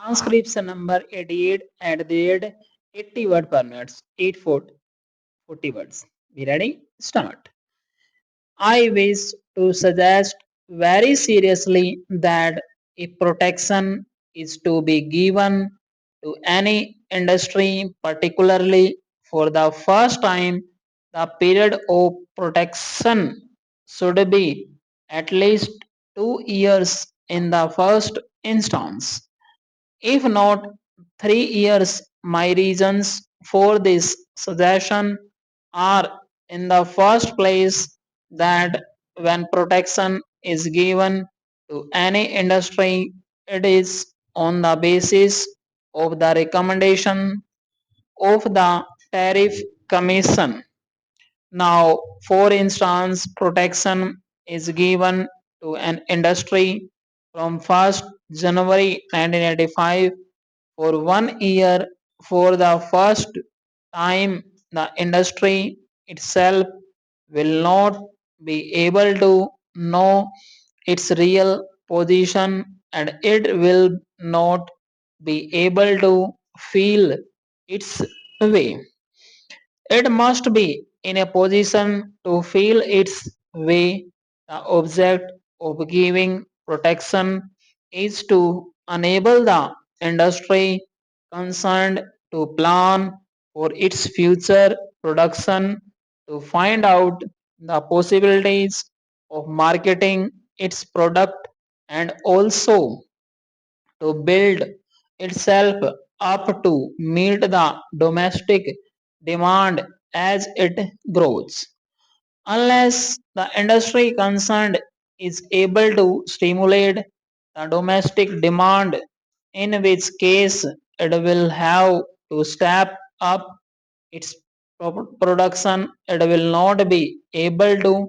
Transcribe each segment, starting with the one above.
Transcription number 88 at the end 80 word per minute. 840 words. Be ready? Start. I wish to suggest very seriously that if protection is to be given to any industry, particularly for the first time, the period of protection should be at least 2 years in the first instance. If not 3 years, my reasons for this suggestion are in the first place that when protection is given to any industry, it is on the basis of the recommendation of the tariff commission. Now, for instance, protection is given to an industry from 1st January 1985 for 1 year. For the first time, the industry itself will not be able to know its real position and it will not be able to feel its way. It must be in a position to feel its way. The object of giving protection is to enable the industry concerned to plan for its future production, to find out the possibilities of marketing its product, and also to build itself up to meet the domestic demand as it grows. Unless the industry concerned is able to stimulate the domestic demand, in which case it will have to step up its production, it will not be able to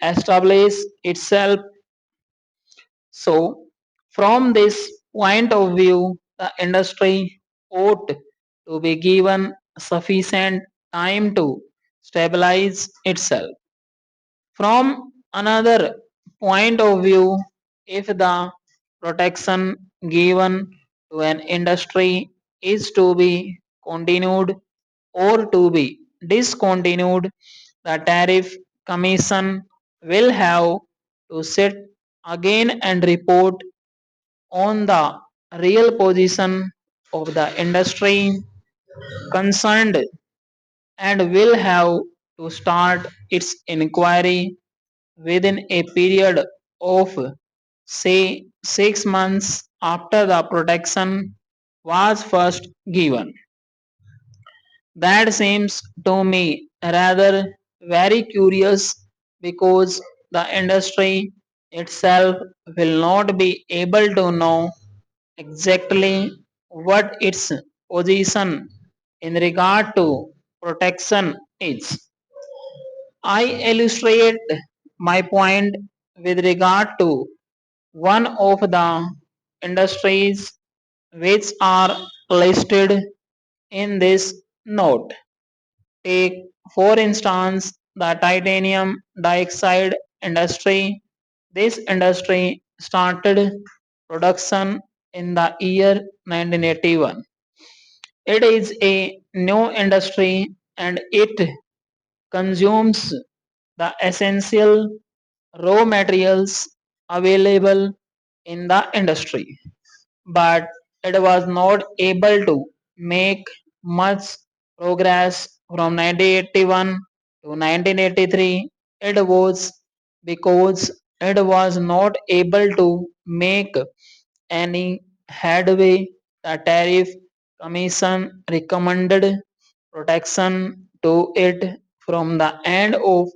establish itself. So, from this point of view, the industry ought to be given sufficient time to stabilize itself. From another point of view, if the protection given to an industry is to be continued or to be discontinued, the tariff commission will have to sit again and report on the real position of the industry concerned and will have to start its inquiry within a period of say 6 months after the protection was first given. That seems to me rather very curious because the industry itself will not be able to know exactly what its position in regard to protection is. I illustrate my point with regard to one of the industries which are listed in this note. Take, for instance, the titanium dioxide industry. This industry started production in the year 1981. It is a new industry and it consumes the essential raw materials available in the industry. But it was not able to make much progress from 1981 to 1983. It was because it was not able to make any headway. The tariff commission recommended protection to it from the end of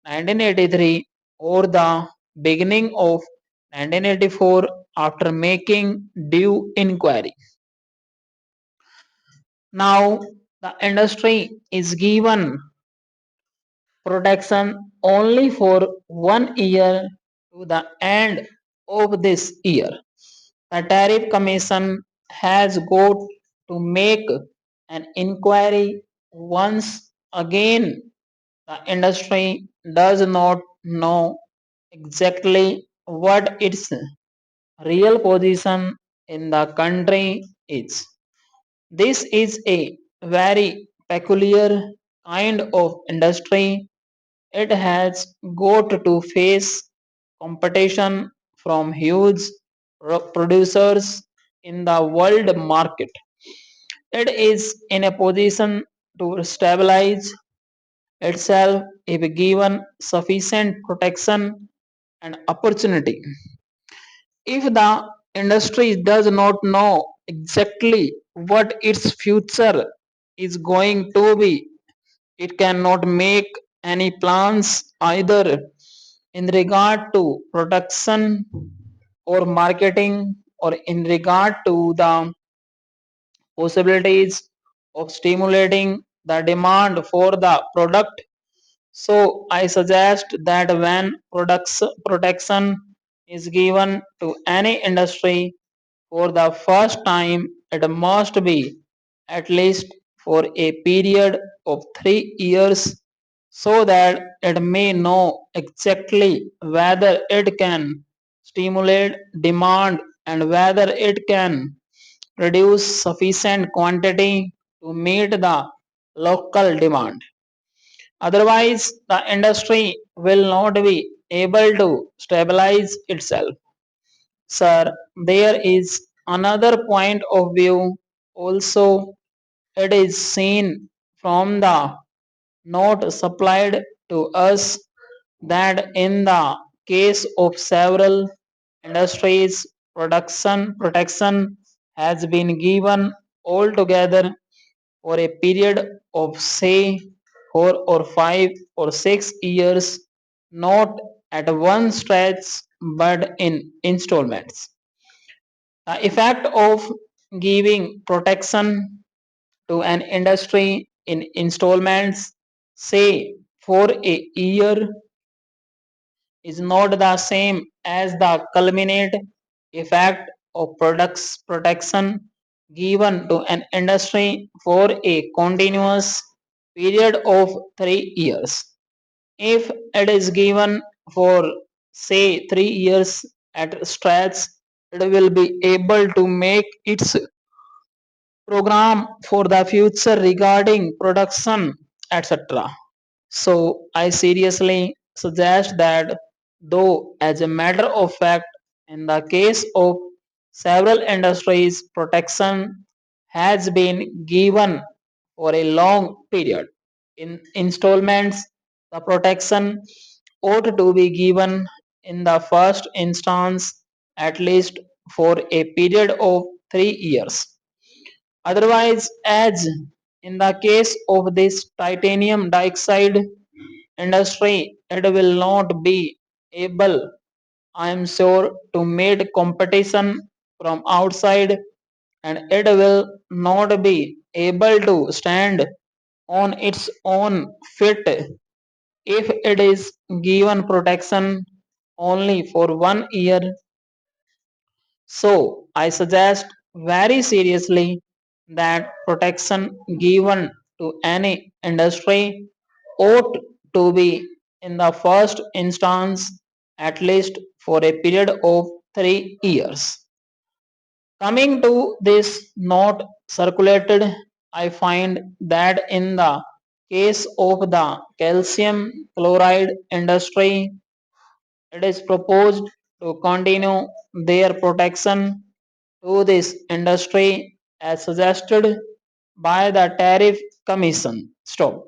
1983 or the beginning of 1984 after making due inquiry. Now, the industry is given protection only for 1 year to the end of this year. The Tariff Commission has got to make an inquiry once again. The industry does not know exactly what its real position in the country is. This is a very peculiar kind of industry. It has got to face competition from huge producers in the world market. It is in a position to stabilize itself if given sufficient protection and opportunity. If the industry does not know exactly what its future is going to be, it cannot make any plans either in regard to production or marketing or in regard to the possibilities of stimulating the demand for the product. So I suggest that when protection is given to any industry for the first time, it must be at least for a period of 3 years so that it may know exactly whether it can stimulate demand and whether it can produce sufficient quantity to meet the local demand. Otherwise, the industry will not be able to stabilize itself. Sir, there is another point of view also. It is seen from the note supplied to us that in the case of several industries, production protection has been given altogether for a period of say 4 or 5 or 6 years, not at one stretch but in installments. The effect of giving protection to an industry in installments, say for a year, is not the same as the culminate effect of products protection given to an industry for a continuous period of 3 years. If it is given for say 3 years at stretch, it will be able to make its program for the future regarding production, etc. So I seriously suggest that, though as a matter of fact, in the case of several industries, protection has been given for a long period. In installments, the protection ought to be given in the first instance at least for a period of 3 years. Otherwise, as in the case of this titanium dioxide industry, it will not be able, I am sure, to meet competition from outside, and it will not be able to stand on its own feet if it is given protection only for 1 year. So I suggest very seriously that protection given to any industry ought to be in the first instance at least for a period of 3 years. Coming to this note circulated, I find that in the case of the calcium chloride industry, it is proposed to continue their protection to this industry as suggested by the Tariff Commission. Stop.